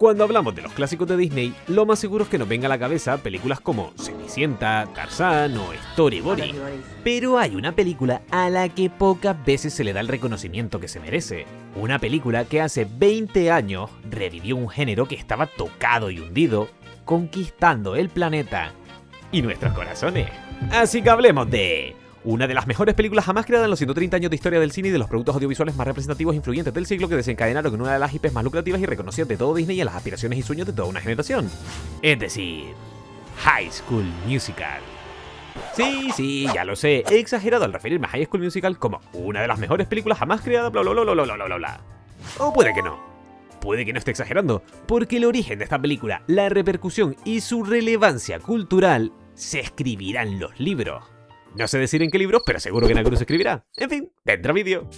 Cuando hablamos de los clásicos de Disney, lo más seguro es que nos venga a la cabeza películas como Cenicienta, Tarzán o Storyboy. Pero hay una película a la que pocas veces se le da el reconocimiento que se merece. Una película que hace 20 años revivió un género que estaba tocado y hundido, conquistando el planeta y nuestros corazones. Así que hablemos de una de las mejores películas jamás creadas en los 130 años de historia del cine y de los productos audiovisuales más representativos e influyentes del siglo, que desencadenaron en una de las IPs más lucrativas y reconocidas de todo Disney y en las aspiraciones y sueños de toda una generación. Es decir, High School Musical. Sí, ya lo sé, he exagerado al referirme a High School Musical como una de las mejores películas jamás creadas, bla bla bla bla bla bla bla bla. O puede que no. Puede que no esté exagerando, porque el origen de esta película, la repercusión y su relevancia cultural se escribirá en los libros. No sé decir en qué libros, pero seguro que en alguno se escribirá. En fin, dentro vídeo.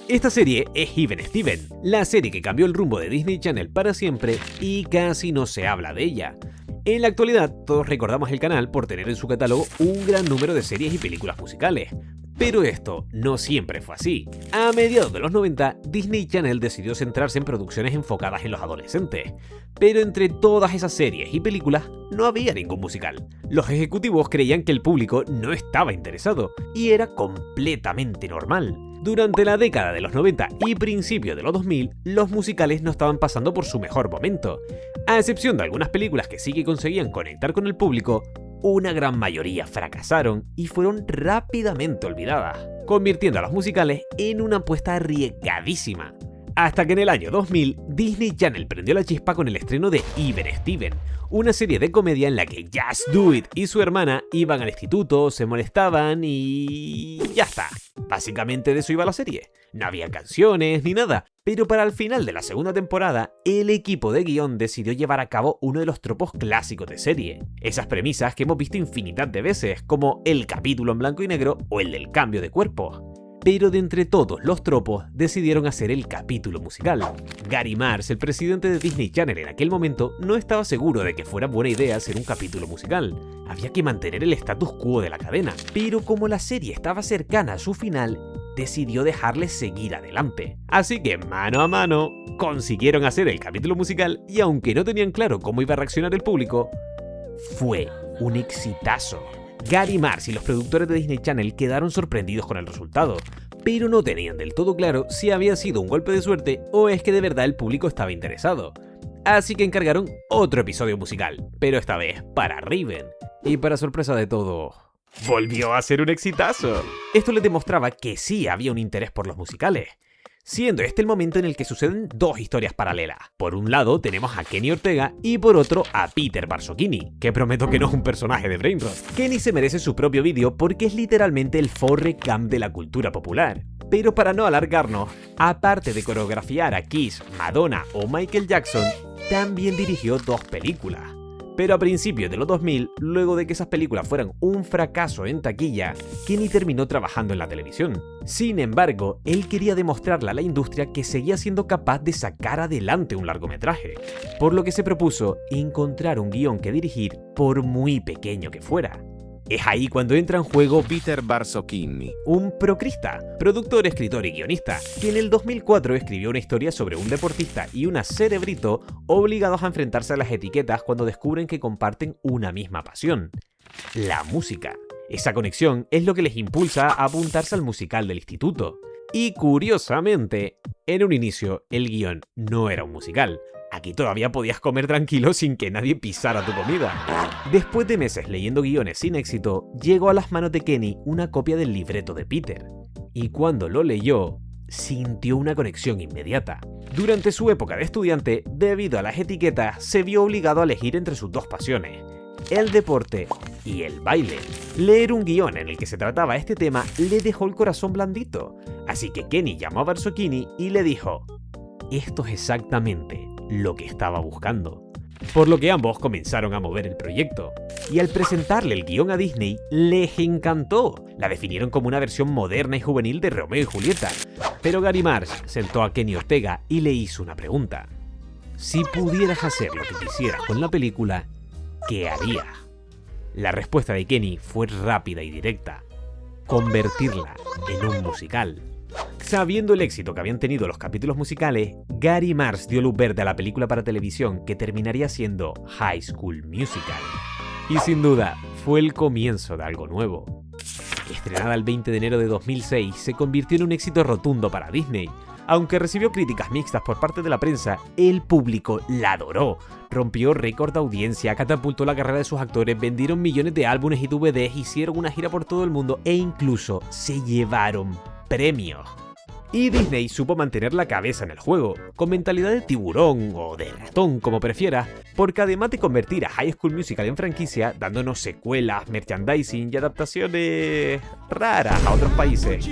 Esta serie es Even Steven, la serie que cambió el rumbo de Disney Channel para siempre y casi no se habla de ella. En la actualidad, todos recordamos el canal por tener en su catálogo un gran número de series y películas musicales. Pero esto no siempre fue así. A mediados de los 90, Disney Channel decidió centrarse en producciones enfocadas en los adolescentes. Pero entre todas esas series y películas, no había ningún musical. Los ejecutivos creían que el público no estaba interesado, y era completamente normal. Durante la década de los 90 y principios de los 2000, los musicales no estaban pasando por su mejor momento. A excepción de algunas películas que sí que conseguían conectar con el público, una gran mayoría fracasaron y fueron rápidamente olvidadas, convirtiendo a los musicales en una apuesta arriesgadísima. Hasta que en el año 2000, Disney Channel prendió la chispa con el estreno de Even Steven, una serie de comedia en la que Just Do It y su hermana iban al instituto, se molestaban y ya está. Básicamente de eso iba la serie. No había canciones ni nada, pero para el final de la segunda temporada, el equipo de guión decidió llevar a cabo uno de los tropos clásicos de serie. Esas premisas que hemos visto infinidad de veces, como el capítulo en blanco y negro o el del cambio de cuerpo. Pero de entre todos los tropos, decidieron hacer el capítulo musical. Gary Marsh, el presidente de Disney Channel en aquel momento, no estaba seguro de que fuera buena idea hacer un capítulo musical. Había que mantener el status quo de la cadena, pero como la serie estaba cercana a su final, decidió dejarles seguir adelante. Así que mano a mano, consiguieron hacer el capítulo musical y aunque no tenían claro cómo iba a reaccionar el público, fue un exitazo. Gary Marsh y los productores de Disney Channel quedaron sorprendidos con el resultado, pero no tenían del todo claro si había sido un golpe de suerte o es que de verdad el público estaba interesado. Así que encargaron otro episodio musical, pero esta vez para Raven. Y para sorpresa de todo, volvió a ser un exitazo. Esto les demostraba que sí había un interés por los musicales, siendo este el momento en el que suceden dos historias paralelas. Por un lado tenemos a Kenny Ortega y por otro a Peter Barsocchini, que prometo que no es un personaje de Brain Rot. Kenny se merece su propio vídeo porque es literalmente el Forrest Gump de la cultura popular. Pero para no alargarnos, aparte de coreografiar a Kiss, Madonna o Michael Jackson, también dirigió dos películas. Pero a principios de los 2000, luego de que esas películas fueran un fracaso en taquilla, Kenny terminó trabajando en la televisión. Sin embargo, él quería demostrarle a la industria que seguía siendo capaz de sacar adelante un largometraje, por lo que se propuso encontrar un guión que dirigir por muy pequeño que fuera. Es ahí cuando entra en juego Peter Barsocchini, un procrista, productor, escritor y guionista, que en el 2004 escribió una historia sobre un deportista y una cerebrito obligados a enfrentarse a las etiquetas cuando descubren que comparten una misma pasión: la música. Esa conexión es lo que les impulsa a apuntarse al musical del instituto. Y curiosamente, en un inicio el guión no era un musical. Aquí todavía podías comer tranquilo sin que nadie pisara tu comida. Después de meses leyendo guiones sin éxito, llegó a las manos de Kenny una copia del libreto de Peter. Y cuando lo leyó, sintió una conexión inmediata. Durante su época de estudiante, debido a las etiquetas, se vio obligado a elegir entre sus dos pasiones: el deporte y el baile. Leer un guión en el que se trataba este tema le dejó el corazón blandito. Así que Kenny llamó a Barsocchini y le dijo: esto es exactamente lo que estaba buscando. Por lo que ambos comenzaron a mover el proyecto. Y al presentarle el guión a Disney, les encantó. La definieron como una versión moderna y juvenil de Romeo y Julieta. Pero Gary Marsh sentó a Kenny Ortega y le hizo una pregunta: si pudieras hacer lo que quisieras con la película, ¿qué harías? La respuesta de Kenny fue rápida y directa: convertirla en un musical. Sabiendo el éxito que habían tenido los capítulos musicales, Gary Marks dio luz verde a la película para televisión que terminaría siendo High School Musical. Y sin duda, fue el comienzo de algo nuevo. Estrenada el 20 de enero de 2006, se convirtió en un éxito rotundo para Disney. Aunque recibió críticas mixtas por parte de la prensa, el público la adoró. Rompió récord de audiencia, catapultó la carrera de sus actores, vendieron millones de álbumes y DVDs, hicieron una gira por todo el mundo e incluso se llevaron premios. Y Disney supo mantener la cabeza en el juego, con mentalidad de tiburón o de ratón, como prefieras, porque además de convertir a High School Musical en franquicia, dándonos secuelas, merchandising y adaptaciones raras a otros países,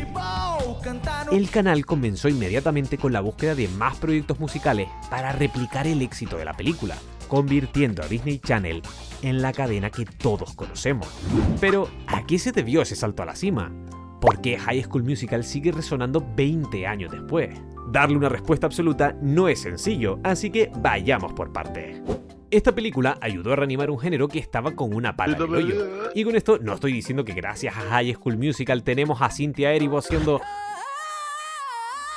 el canal comenzó inmediatamente con la búsqueda de más proyectos musicales para replicar el éxito de la película, convirtiendo a Disney Channel en la cadena que todos conocemos. Pero, ¿a qué se debió ese salto a la cima? ¿Por qué High School Musical sigue resonando 20 años después? Darle una respuesta absoluta no es sencillo, así que vayamos por partes. Esta película ayudó a reanimar un género que estaba con una pala en el hoyo. Y con esto no estoy diciendo que gracias a High School Musical tenemos a Cynthia Erivo haciendo...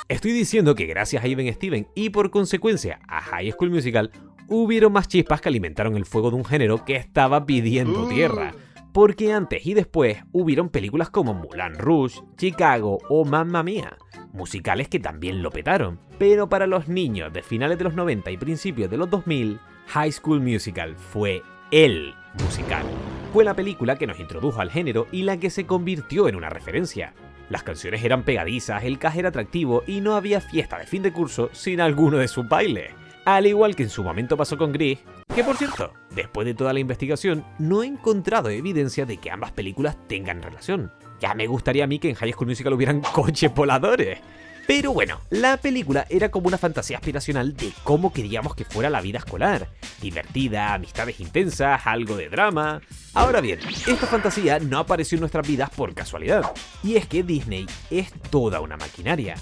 Estoy diciendo que gracias a Even Steven y por consecuencia a High School Musical hubieron más chispas que alimentaron el fuego de un género que estaba pidiendo tierra. Porque antes y después hubieron películas como Moulin Rouge, Chicago o Mamma Mía, musicales que también lo petaron. Pero para los niños de finales de los 90 y principios de los 2000, High School Musical fue el musical. Fue la película que nos introdujo al género y la que se convirtió en una referencia. Las canciones eran pegadizas, el cast era atractivo y no había fiesta de fin de curso sin alguno de sus bailes. Al igual que en su momento pasó con Grease, que por cierto, después de toda la investigación, no he encontrado evidencia de que ambas películas tengan relación. Ya me gustaría a mí que en High School Musical hubieran coches voladores. Pero bueno, la película era como una fantasía aspiracional de cómo queríamos que fuera la vida escolar. Divertida, amistades intensas, algo de drama... Ahora bien, esta fantasía no apareció en nuestras vidas por casualidad. Y es que Disney es toda una maquinaria.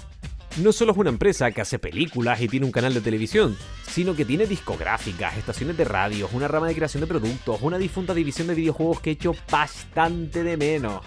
No solo es una empresa que hace películas y tiene un canal de televisión, sino que tiene discográficas, estaciones de radio, una rama de creación de productos, una difunta división de videojuegos que he hecho bastante de menos.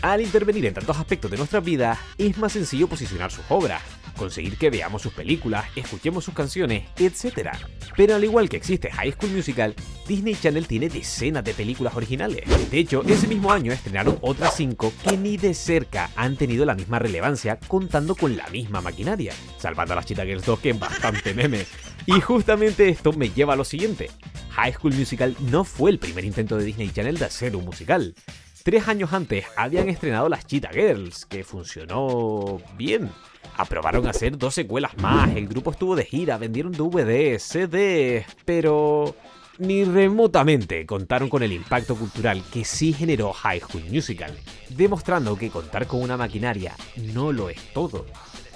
Al intervenir en tantos aspectos de nuestras vidas, es más sencillo posicionar sus obras, conseguir que veamos sus películas, escuchemos sus canciones, etc. Pero al igual que existe High School Musical, Disney Channel tiene decenas de películas originales. De hecho, ese mismo año estrenaron otras 5 que ni de cerca han tenido la misma relevancia contando con la misma maquinaria, salvando a las Cheetah Girls 2 que es bastante meme. Y justamente esto me lleva a lo siguiente. High School Musical no fue el primer intento de Disney Channel de hacer un musical. 3 años antes habían estrenado las Cheetah Girls, que funcionó bien. Aprobaron hacer 2 secuelas más, el grupo estuvo de gira, vendieron DVDs, CDs, pero ni remotamente contaron con el impacto cultural que sí generó High School Musical, demostrando que contar con una maquinaria no lo es todo.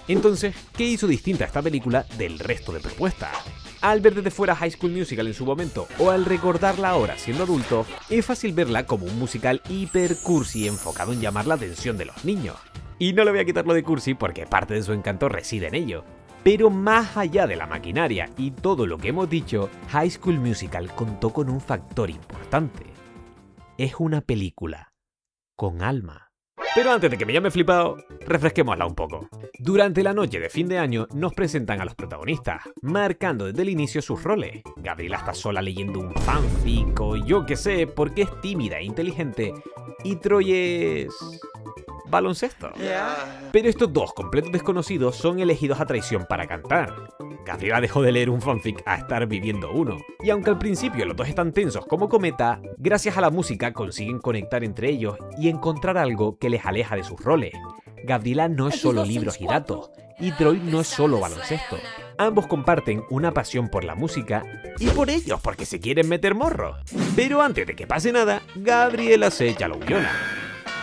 Entonces, ¿qué hizo distinta esta película del resto de propuestas? Al ver desde fuera High School Musical en su momento, o al recordarla ahora siendo adulto, es fácil verla como un musical hiper cursi enfocado en llamar la atención de los niños. Y no le voy a quitar lo de cursi porque parte de su encanto reside en ello. Pero más allá de la maquinaria y todo lo que hemos dicho, High School Musical contó con un factor importante. Es una película con alma. Pero antes de que me llame flipado, refresquémosla un poco. Durante la noche de fin de año nos presentan a los protagonistas, marcando desde el inicio sus roles. Gabriela está sola leyendo un fanfic o yo qué sé, porque es tímida e inteligente, y Troy es... baloncesto. Pero estos dos completos desconocidos son elegidos a traición para cantar. Gabriela dejó de leer un fanfic a estar viviendo uno. Y aunque al principio los dos están tensos como cometa, gracias a la música consiguen conectar entre ellos y encontrar algo que les aleja de sus roles. Gabriela no es solo libros y datos, y Troy no es solo baloncesto. Ambos comparten una pasión por la música y por ellos porque se quieren meter morro. Pero antes de que pase nada, Gabriela se echa la huyona.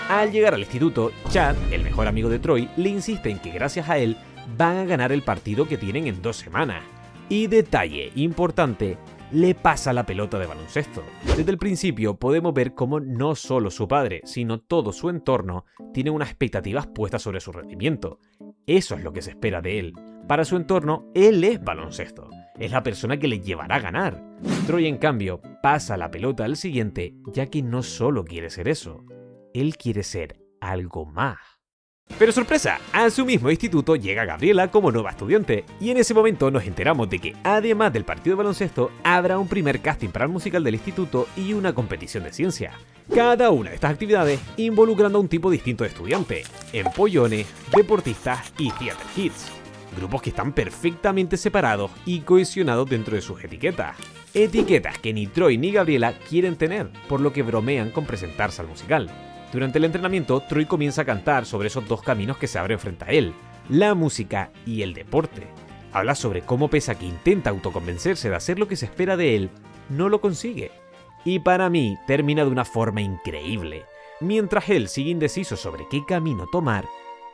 Al llegar al instituto, Chad, el mejor amigo de Troy, le insiste en que gracias a él van a ganar el partido que tienen en 2 semanas. Y detalle importante, le pasa la pelota de baloncesto. Desde el principio podemos ver cómo no solo su padre, sino todo su entorno tiene unas expectativas puestas sobre su rendimiento. Eso es lo que se espera de él. Para su entorno, él es baloncesto. Es la persona que le llevará a ganar. Troy, en cambio, pasa la pelota al siguiente, ya que no solo quiere ser eso. Él quiere ser algo más. Pero sorpresa, a su mismo instituto llega Gabriela como nueva estudiante, y en ese momento nos enteramos de que, además del partido de baloncesto, habrá un primer casting para el musical del instituto y una competición de ciencia. Cada una de estas actividades involucrando a un tipo distinto de estudiante, empollones, deportistas y theater kids. Grupos que están perfectamente separados y cohesionados dentro de sus etiquetas. Etiquetas que ni Troy ni Gabriela quieren tener, por lo que bromean con presentarse al musical. Durante el entrenamiento, Troy comienza a cantar sobre esos dos caminos que se abren frente a él, la música y el deporte. Habla sobre cómo, pese a que intenta autoconvencerse de hacer lo que se espera de él, no lo consigue. Y para mí termina de una forma increíble. Mientras él sigue indeciso sobre qué camino tomar,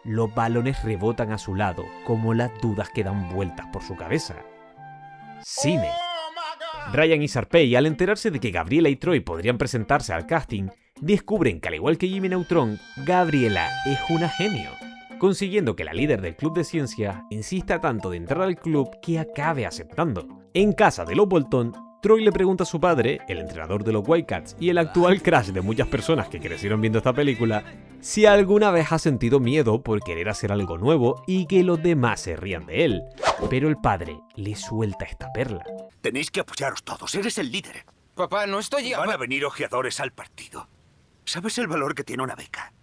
los balones rebotan a su lado como las dudas que dan vueltas por su cabeza. Cine. Ryan y Sharpay, al enterarse de que Gabriela y Troy podrían presentarse al casting, descubren que, al igual que Jimmy Neutron, Gabriela es una genio, consiguiendo que la líder del club de ciencia insista tanto de entrar al club que acabe aceptando. En casa de los Bolton, Troy le pregunta a su padre, el entrenador de los Wildcats y el actual crush de muchas personas que crecieron viendo esta película, si alguna vez ha sentido miedo por querer hacer algo nuevo y que los demás se rían de él. Pero el padre le suelta esta perla. Tenéis que apoyaros todos, eres el líder. Papá, no estoy... Van a venir ojeadores al partido. ¿Sabes el valor que tiene una beca?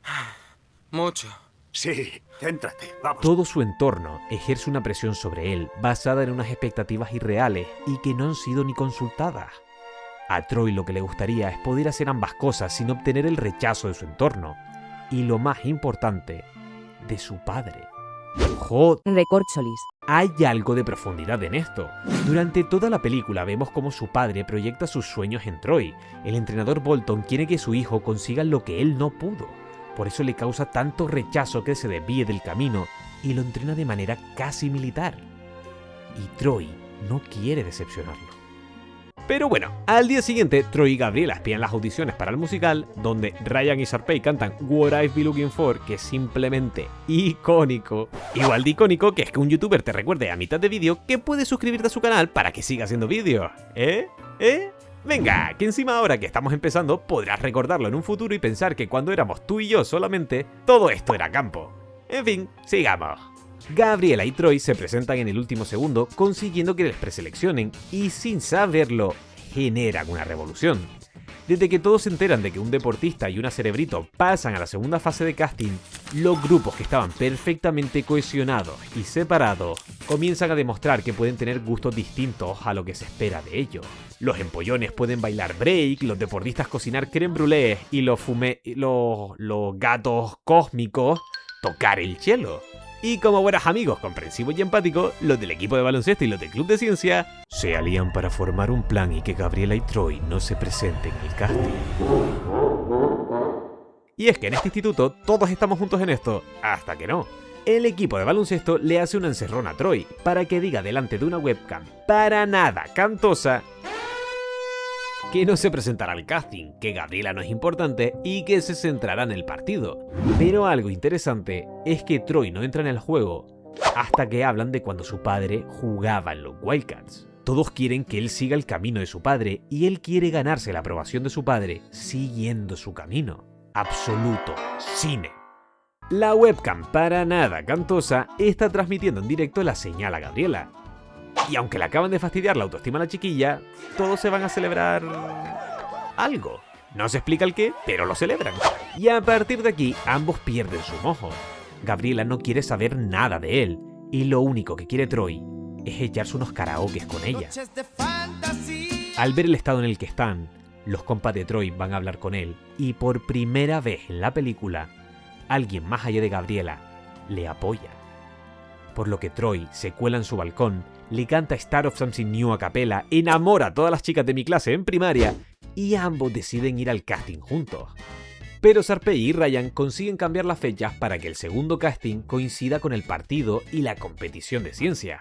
Mucho. Sí, céntrate, vamos. Todo su entorno ejerce una presión sobre él basada en unas expectativas irreales y que no han sido ni consultadas. A Troy lo que le gustaría es poder hacer ambas cosas sin obtener el rechazo de su entorno. Y lo más importante, de su padre. ¡Joder! Recorcholis. Hay algo de profundidad en esto. Durante toda la película vemos cómo su padre proyecta sus sueños en Troy. El entrenador Bolton quiere que su hijo consiga lo que él no pudo. Por eso le causa tanto rechazo que se desvíe del camino y lo entrena de manera casi militar. Y Troy no quiere decepcionarlo. Pero bueno, al día siguiente, Troy y Gabriela espían las audiciones para el musical, donde Ryan y Sharpay cantan What I've Been Looking For, que es simplemente icónico. Igual de icónico que es que un youtuber te recuerde a mitad de vídeo que puedes suscribirte a su canal para que siga haciendo vídeos. Venga, que encima ahora que estamos empezando podrás recordarlo en un futuro y pensar que cuando éramos tú y yo solamente, todo esto era campo. En fin, sigamos. Gabriela y Troy se presentan en el último segundo consiguiendo que les preseleccionen y, sin saberlo, generan una revolución. Desde que todos se enteran de que un deportista y una cerebrito pasan a la segunda fase de casting, los grupos que estaban perfectamente cohesionados y separados comienzan a demostrar que pueden tener gustos distintos a lo que se espera de ellos. Los empollones pueden bailar break, los deportistas cocinar crème brûlée y los gatos cósmicos tocar el cello. Y como buenos amigos comprensivos y empáticos, los del equipo de baloncesto y los del club de ciencia se alían para formar un plan y que Gabriela y Troy no se presenten al casting. Y es que en este instituto todos estamos juntos en esto, hasta que no. El equipo de baloncesto le hace una encerrona a Troy para que diga delante de una webcam para nada cantosa que no se presentará al casting, que Gabriela no es importante y que se centrará en el partido. Pero algo interesante es que Troy no entra en el juego hasta que hablan de cuando su padre jugaba en los Wildcats. Todos quieren que él siga el camino de su padre y él quiere ganarse la aprobación de su padre siguiendo su camino. Absoluto cine. La webcam para nada cantosa está transmitiendo en directo la señal a Gabriela. Y aunque le acaban de fastidiar la autoestima a la chiquilla, todos se van a celebrar algo. No se explica el qué, pero lo celebran. Y a partir de aquí, ambos pierden su mojo. Gabriela no quiere saber nada de él, y lo único que quiere Troy es echarse unos karaokes con ella. Al ver el estado en el que están, los compas de Troy van a hablar con él, y por primera vez en la película, alguien más allá de Gabriela le apoya. Por lo que Troy se cuela en su balcón, le canta Star of Something New a capela, enamora a todas las chicas de mi clase en primaria y ambos deciden ir al casting juntos. Pero Sharpay y Ryan consiguen cambiar las fechas para que el segundo casting coincida con el partido y la competición de ciencia.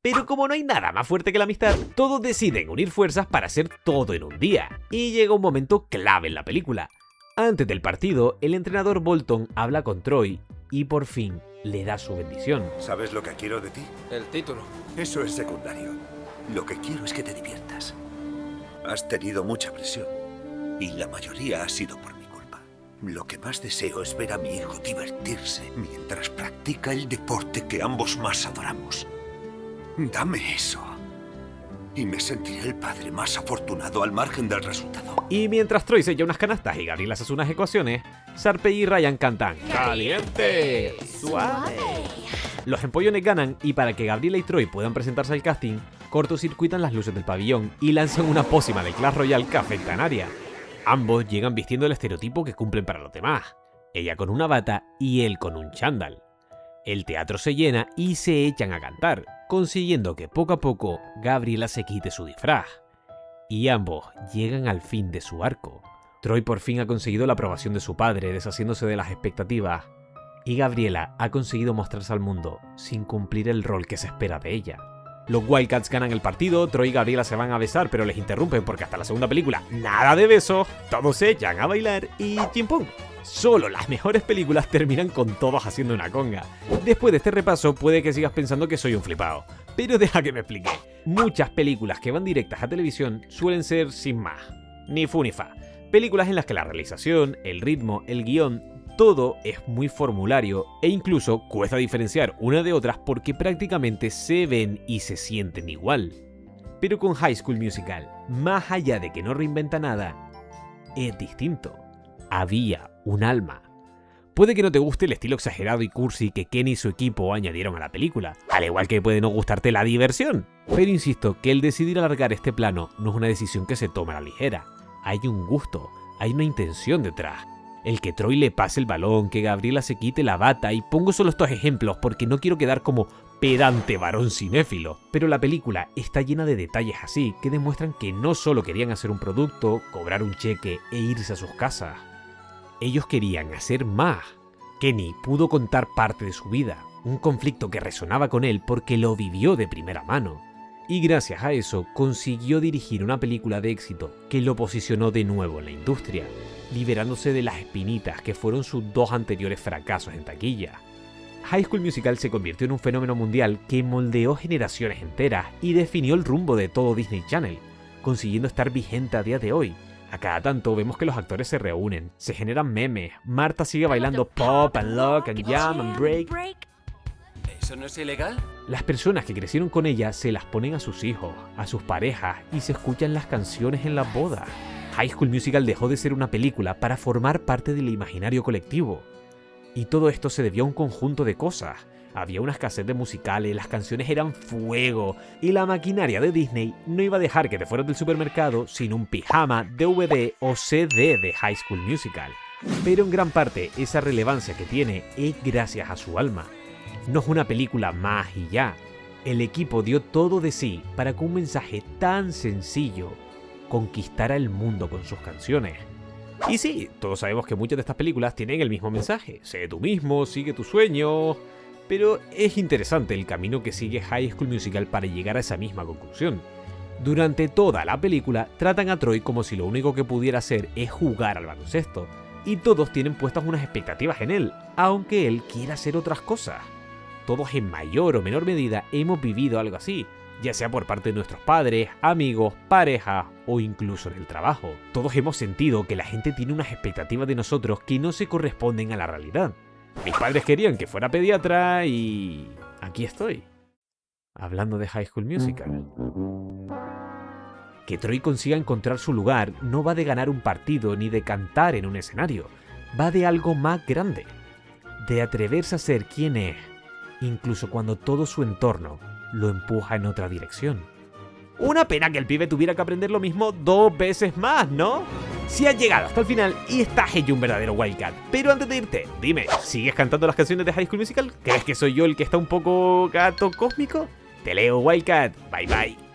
Pero como no hay nada más fuerte que la amistad, todos deciden unir fuerzas para hacer todo en un día. Y llega un momento clave en la película. Antes del partido, el entrenador Bolton habla con Troy y por fin le da su bendición. ¿Sabes lo que quiero de ti? El título. Eso es secundario. Lo que quiero es que te diviertas. Has tenido mucha presión y la mayoría ha sido por mi culpa. Lo que más deseo es ver a mi hijo divertirse mientras practica el deporte que ambos más adoramos. Dame eso. Y me sentiré el padre más afortunado al margen del resultado. Y mientras Troy sella unas canastas y Gabriel hace unas ecuaciones, Sharpay y Ryan cantan ¡Caliente! ¡Suave! Los empollones ganan y para que Gabriela y Troy puedan presentarse al casting, cortocircuitan las luces del pabellón y lanzan una pócima de Clash Royale que afecta a Naria. Ambos llegan vistiendo el estereotipo que cumplen para los demás. Ella con una bata y él con un chándal. El teatro se llena y se echan a cantar, consiguiendo que poco a poco Gabriela se quite su disfraz. Y ambos llegan al fin de su arco. Troy por fin ha conseguido la aprobación de su padre, deshaciéndose de las expectativas. Y Gabriela ha conseguido mostrarse al mundo sin cumplir el rol que se espera de ella. Los Wildcats ganan el partido, Troy y Gabriela se van a besar pero les interrumpen porque hasta la segunda película nada de besos, todos se echan a bailar y chimpón. Solo las mejores películas terminan con todos haciendo una conga. Después de este repaso puede que sigas pensando que soy un flipado, pero deja que me explique. Muchas películas que van directas a televisión suelen ser sin más, ni fu ni fa. Películas en las que la realización, el ritmo, el guión, todo es muy formulario e incluso cuesta diferenciar una de otras porque prácticamente se ven y se sienten igual. Pero con High School Musical, más allá de que no reinventa nada, es distinto. Había un alma. Puede que no te guste el estilo exagerado y cursi que Kenny y su equipo añadieron a la película, al igual que puede no gustarte la diversión. Pero insisto que el decidir alargar este plano no es una decisión que se tome a la ligera. Hay un gusto, hay una intención detrás. El que Troy le pase el balón, que Gabriela se quite la bata, y pongo solo estos ejemplos porque no quiero quedar como pedante varón cinéfilo. Pero la película está llena de detalles así que demuestran que no solo querían hacer un producto, cobrar un cheque e irse a sus casas. Ellos querían hacer más. Kenny pudo contar parte de su vida, un conflicto que resonaba con él porque lo vivió de primera mano. Y gracias a eso consiguió dirigir una película de éxito que lo posicionó de nuevo en la industria, liberándose de las espinitas que fueron sus dos anteriores fracasos en taquilla. High School Musical se convirtió en un fenómeno mundial que moldeó generaciones enteras y definió el rumbo de todo Disney Channel, consiguiendo estar vigente a día de hoy. A cada tanto vemos que los actores se reúnen, se generan memes, Marta sigue bailando pop and lock and jam and break. ¿Eso no es ilegal? Las personas que crecieron con ella se las ponen a sus hijos, a sus parejas y se escuchan las canciones en las bodas. High School Musical dejó de ser una película para formar parte del imaginario colectivo. Y todo esto se debió a un conjunto de cosas. Había una escasez de musicales, las canciones eran fuego y la maquinaria de Disney no iba a dejar que te fueras del supermercado sin un pijama, DVD o CD de High School Musical. Pero en gran parte esa relevancia que tiene es gracias a su alma. No es una película más y ya. El equipo dio todo de sí para que un mensaje tan sencillo conquistara el mundo con sus canciones. Y sí, todos sabemos que muchas de estas películas tienen el mismo mensaje. Sé tú mismo, sigue tus sueños. Pero es interesante el camino que sigue High School Musical para llegar a esa misma conclusión. Durante toda la película tratan a Troy como si lo único que pudiera hacer es jugar al baloncesto. Y todos tienen puestas unas expectativas en él, aunque él quiera hacer otras cosas. Todos en mayor o menor medida hemos vivido algo así, ya sea por parte de nuestros padres, amigos, parejas o incluso en el trabajo. Todos hemos sentido que la gente tiene unas expectativas de nosotros que no se corresponden a la realidad. Mis padres querían que fuera pediatra y aquí estoy, hablando de High School Musical. Que Troy consiga encontrar su lugar no va de ganar un partido ni de cantar en un escenario, va de algo más grande, de atreverse a ser quien es, incluso cuando todo su entorno lo empuja en otra dirección. Una pena que el pibe tuviera que aprender lo mismo 2 veces más, ¿no? Si has llegado hasta el final y estás hecho un verdadero Wildcat. Pero antes de irte, dime, ¿sigues cantando las canciones de High School Musical? ¿Crees que soy yo el que está un poco gato cósmico? Te leo, Wildcat. Bye bye.